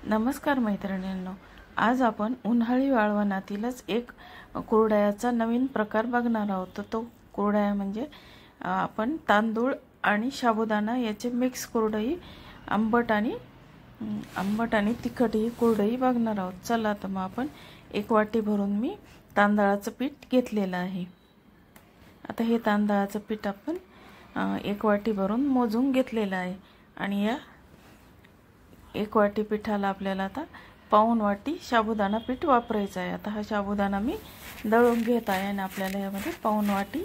नमस्कार मैत्रिणींनो, आज आपण उन्हाळी वाळवणातीलच एक कुरडयाचा नवीन प्रकार बघणार आहोत। तो कुरडया म्हणजे आपण तांदूळ आणि साबुदाणा याचे मिक्स कुरडई, आंबट आणि तिखट ही कुरडई बघणार आहोत। चला तर मग आपण एक वाटी भरून मी तांदळाचं पीठ घेतलेलं आहे। आता हे तांदळाचं पीठ आपण एक वाटी भरून मोजून घेतलेलं आहे आणि या एक वाटी पिठाला आपल्याला आता पाऊण वाटी साबुदाणा पीठ वापरायचं आहे। आता हा साबुदाणा मी दळून घेत आहे आणि आपल्याला यामध्ये पाऊण वाटी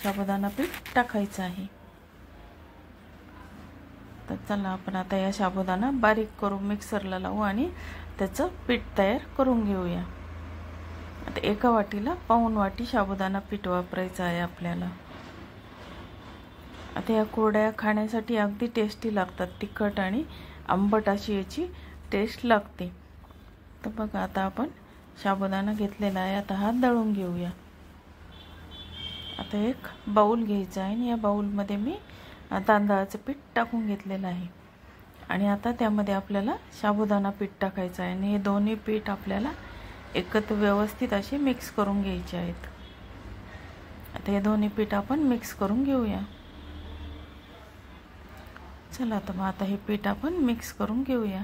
साबुदाणा पीठ टाकायचं आहे। तर चला आपण आता या साबुदाणा बारीक करून मिक्सरला लावू आणि त्याचं पीठ तयार करून घेऊया। आता एका वाटीला पाऊण वाटी साबुदाणा पीठ वापरायचं आहे आपल्याला। आता या कुरडया खाण्यासाठी अगदी टेस्टी लागतात, तिखट आणि आंबट अशी याची टेस्ट लागते। तर बघा आता आपण साबुदाणा घेतलेला आहे, आता हा दळून घेऊया। आता एक बाउल घ्यायचा आहे आणि या बाउलमध्ये मी तांदळाचं पीठ टाकून घेतलेलं आहे आणि आता त्यामध्ये आपल्याला साबुदाणा पीठ टाकायचं आहे आणि हे दोन्ही पीठ आपल्याला एकत्र व्यवस्थित असे मिक्स करून घ्यायचे आहेत। आता हे दोन्ही पीठ आपण मिक्स करून घेऊया। चला तर मग आता हे पीठ आपण मिक्स करून घेऊया।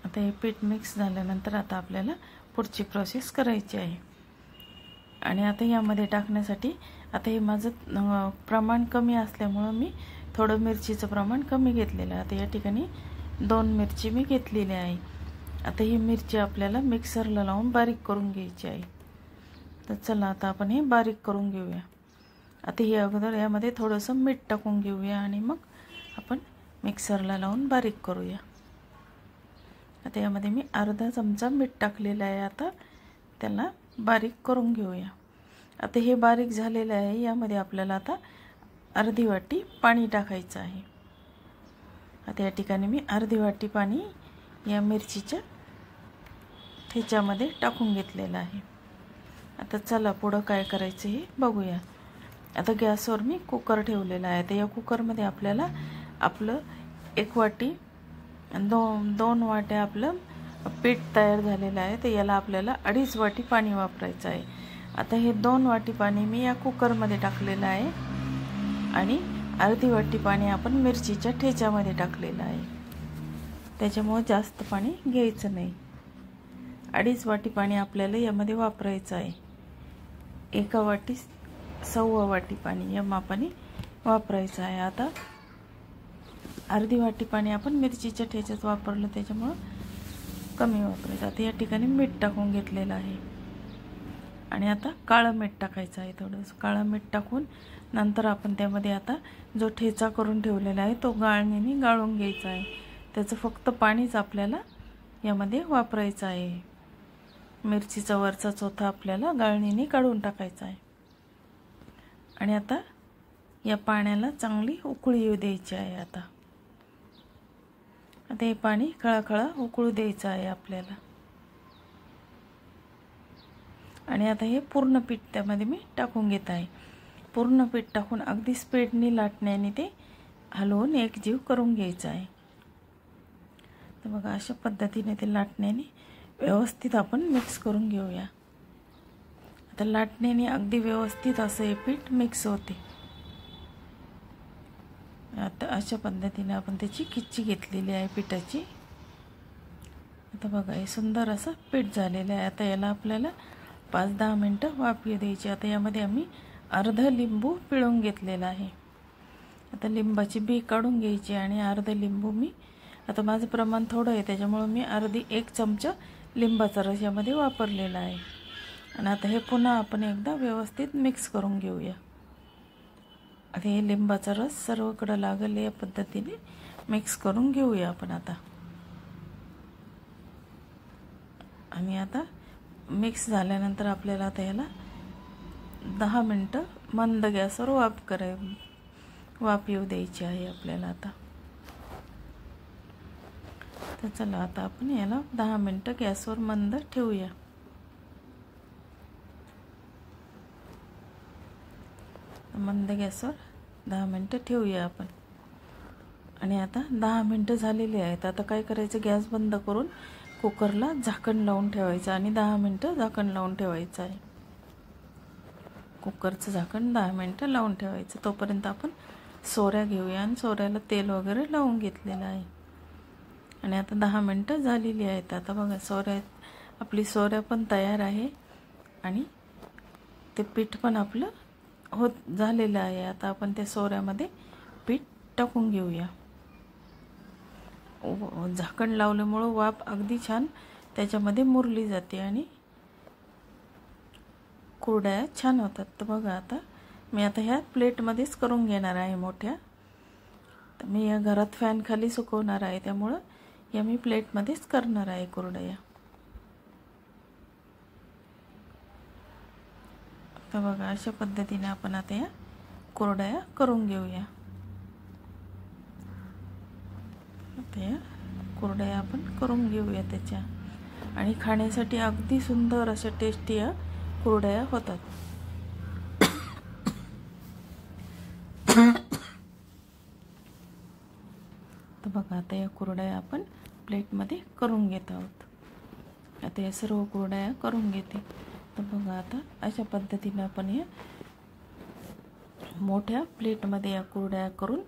आता हे पीठ मिक्स झाल्यानंतर आता आपल्याला पुढची प्रोसेस करायची आहे आणि आता यामध्ये टाकण्यासाठी आता हे माझं प्रमाण कमी असल्यामुळे मी थोडं मिरचीचं प्रमाण कमी घेतलेलं आहे। आता या ठिकाणी 2 मिरची मी घेतलेली आहे। आता ही मिरची आपल्याला मिक्सरला लावून बारीक करून घ्यायची आहे। तर चला आता आपण हे बारीक करून घेऊया। आता हे अगोदर यामध्ये थोडंसं मीठ टाकून घेऊया आणि मग आपण मिक्सरला लावून बारीक करूया। आता यामध्ये मी अर्धा चमचा मीठ टाकलेलं आहे। आता त्याला बारीक करून घेऊया। आता हे बारीक झालेलं आहे, यामध्ये आपल्याला आता अर्धी वाटी पाणी टाकायचं आहे। आता या ठिकाणी मी अर्धी वाटी पाणी या मिरचीच्या ठेच्यामध्ये टाकून घेतलेलं आहे। आता चला पुढं काय करायचं हे बघूया। आता गॅसवर मी कुकर ठेवलेला आहे। तर या कुकरमध्ये आपल्याला आपलं एक वाटी दोन वाट्या आपलं पीठ तयार झालेलं आहे। तर याला आपल्याला 2.5 वाटी पाणी वापरायचं आहे। आता हे 2 वाटी पाणी मी या कुकरमध्ये टाकलेलं आहे आणि अर्धी वाटी पाणी आपण मिरचीच्या ठेच्यामध्ये टाकलेलं आहे। त्याच्यामुळे जास्त पाणी घ्यायचं नाही। 2.5 वाटी पाणी आपल्याला यामध्ये वापरायचं आहे। एका वाटी 1.25 वाटी पाणी या मापाने वापरायचं आहे। आता अर्धी वाटी पाणी आपण मिरचीच्या ठेच्यात वापरलं, त्याच्यामुळे कमी वापरायचं। आता या ठिकाणी मीठ टाकून घेतलेलं आहे आणि आता काळं मीठ टाकायचं आहे। थोडंसं काळं मीठ टाकून नंतर आपण त्यामध्ये आता जो ठेचा करून ठेवलेला आहे तो गाळणीने गाळून घ्यायचा आहे। त्याचं फक्त पाणीच आपल्याला यामध्ये वापरायचं आहे। मिरचीचा वरचा चोथा आपल्याला गाळणीने काढून टाकायचा आहे आणि आता या पाण्याला चांगली उकळी येऊ द्यायची आहे। आता हे पाणी खळखळा उकळू द्यायचं आहे आपल्याला आणि आता हे पूर्ण पीठ त्यामध्ये मी टाकून घेत आहे। पूर्ण पीठ टाकून अगदी स्पीडने लाटण्याने ते हलवून एकजीव करून घ्यायचं आहे। तर बघा अशा पद्धतीने ते लाटण्याने व्यवस्थित आपण मिक्स करून घेऊया। आता लाटण्याने अगदी व्यवस्थित असं हे पीठ मिक्स होते। आता अशा पद्धतीने आपण त्याची खिच्ची घेतलेली आहे पिठाची। आता बघा हे सुंदर असं पीठ झालेलं आहे। आता याला आपल्याला 5-10 मिनिटं वाफ येऊ द्यायची। आता यामध्ये आम्ही अर्धा लिंबू पिळून घेतलेला आहे। आता लिंबाची बी काढून घ्यायची आणि अर्धा लिंबू मी, आता माझं प्रमाण थोडं आहे त्याच्यामुळे मी अर्धी 1 चमचा लिंबाचा रस यामध्ये वापरलेला आहे आणि आता हे पुन्हा आपण एकदा व्यवस्थित मिक्स करून घेऊया। आता हे लिंबाचा रस सर्वकडे लागेल या पद्धतीने मिक्स करून घेऊया आपण आता। आणि आता मिक्स झाल्यानंतर आपल्याला आता याला 10 मिनिटं मंद गॅसवर वाफ येऊ द्यायची आहे आपल्याला आता। तर चला आता आपण याला 10 मिनिटं गॅसवर मंद ठेवूया। मंद गॅसवर 10 मिनटं ठेवूया आपण. आणि आता 10 मिनटं झालेली आहेत. आता काय करायचं, गॅस बंद करून कुकरला झाकण लावून ठेवायचं आणि 10 मिनटं झाकण लावून ठेवायचं आहे. कुकरचं झाकण 10 मिनटं लावून ठेवायचं. तोपर्यंत आपण सोऱ्या घेऊया आणि सोऱ्याला तेल वगैरे लावून घेतलेलं आहे. आणि आता 10 मिनटं झालेली आहेत. आता बघा आपली सोऱ्या पण तयार आहे आणि ते पीठ पण आपलं झालेलं आहे. आता आपण त्या सोऱ्यामध्ये पीठ टाकून घेऊया. झाकण लावल्यामुळं वाफ अगदी छान त्याच्यामध्ये मुरली जाते आणि कुरड्या छान होतात. तर बघा आता मी ह्या प्लेटमध्येच करून घेणार आहे मोठ्या. तर मी या घरात फॅन खाली सुकवणार आहे, त्यामुळं या मी प्लेटमध्येच करणार आहे कुरड्या. तर बघा अशा पद्धतीने आपण आता या कुरड्या करून घेऊया. आता या कुरड्या आपण करून घेऊया त्याच्या, आणि खाण्यासाठी अगदी सुंदर अशा टेस्टी या कुरड्या होतात. तर बघा आता या कुरड्या आपण प्लेटमध्ये करून घेत आहोत. आता या सर्व कुरड्या करून घेते. तर बघा आता अशा पद्धतीने आपण या मोठ्या प्लेटमध्ये या कुरड्या करून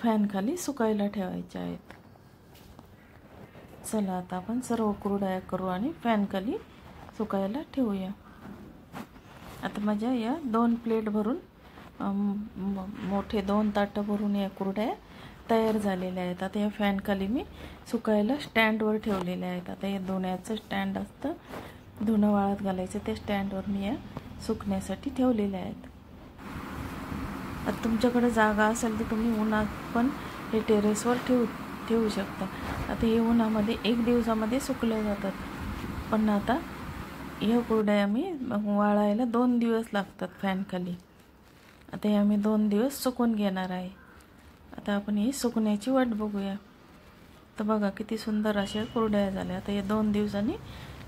फॅन खाली सुकायला ठेवायच्या आहेत. चला आता आपण सर्व कुरड्या करू आणि फॅन खाली सुकायला ठेवूया. आता माझ्या या 2 प्लेट भरून मोठे 2 ताटं भरून या कुरड्या तयार झालेल्या आहेत. आता या फॅन खाली मी सुकायला स्टँडवर ठेवलेल्या आहेत. आता या धुण्याचं स्टँड असतं, धुणं वाळत घालायचं, त्या स्टँडवर मी या सुकण्यासाठी ठेवलेल्या आहेत. आता तुमच्याकडे जागा असेल तर तुम्ही उन्हात पण हे टेरेसवर ठेवू शकता. आता हे उन्हामध्ये 1 दिवसामध्ये सुकले जातात, पण आता ह्या कुरड्या मी वाळायला 2 दिवस लागतात फॅन खाली. आता या मी 2 दिवस सुकून घेणार आहे. आता आपण ही सुकण्याची वाट बघूया. तर बघा किती सुंदर अशा कुरड्या झाल्या. आता या 2 दिवसांनी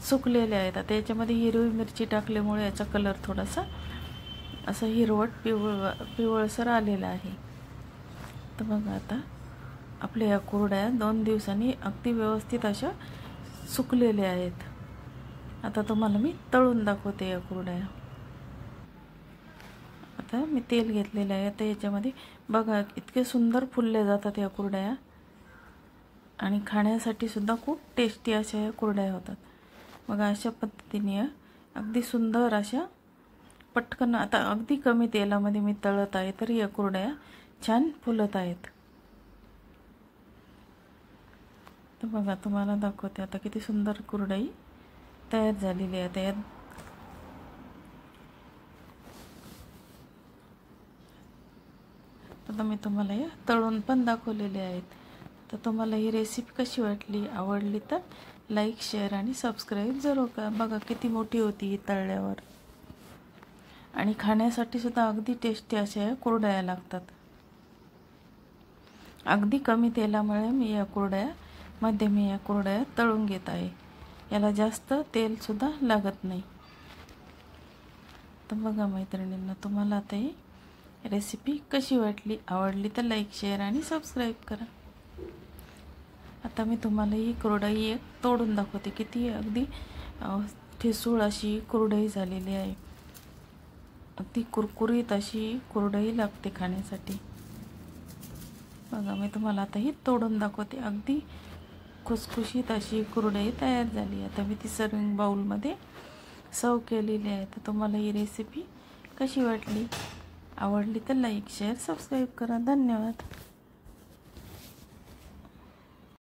सुकलेल्या आहेत. आता याच्यामध्ये हिरवी मिरची टाकल्यामुळे याचा कलर थोडासा असं हिरवट पिवळसर आलेला आहे. तर बघा आता आपल्या या कुरड्या 2 दिवसांनी अगदी व्यवस्थित अशा सुकलेल्या आहेत. आता तुम्हाला मी तळून दाखवते या कुरड्या. आता मी तेल घेतलेलं आहे. आता याच्यामध्ये बघा इतके सुंदर फुलले जातात या कुरड्या, आणि खाण्यासाठी सुद्धा खूप टेस्टी अशा या कुरड्या होतात. बघा अशा पद्धतीने अगदी सुंदर अशा पटकन, आता अगदी कमी तेलामध्ये मी तळत आहे तरी या कुरड्या छान फुलत आहेत. तर बघा तुम्हाला दाखवते आता किती सुंदर कुरडई तयार झालेली आहे. त्यात आता मी तुम्हाला या तळून पण दाखवलेले आहेत. तर तुम्हाला ही रेसिपी कशी वाटली, आवडली तर लाईक, शेअर आणि सबस्क्राईब जरूर करा. बघा किती मोठी होती ही तळल्यावर, आणि खाण्यासाठी सुद्धा अगदी टेस्टी अशा कुरड्या लागतात. अगदी कमी तेलामुळे मी या कुरड्या तळून घेत आहे. याला जास्त तेल सुद्धा लागत नाही. तर बघा मैत्रिणींना, तुम्हाला आता ही रेसिपी कशी वाटली, आवडली तर लाईक, शेअर आणि सबस्क्राईब करा. आता मी तुम्हाला ही कुरडई एक तोडून दाखवते. किती अगदी ठिसूळ अशी कुरडई झालेली आहे. अगदी कुरकुरीत अशी कुरडई लागते खाण्यासाठी. बघा मी तुम्हाला आता ही तोडून दाखवते. अगदी खुसखुशीत अशी कुरडई तयार झाली. आता मी ती सर्विंग बाउलमध्ये सर्व केलेली आहे. तर तुम्हाला ही रेसिपी कशी वाटली, आवडली तर लाईक, शेअर, सबस्क्राईब करा. धन्यवाद.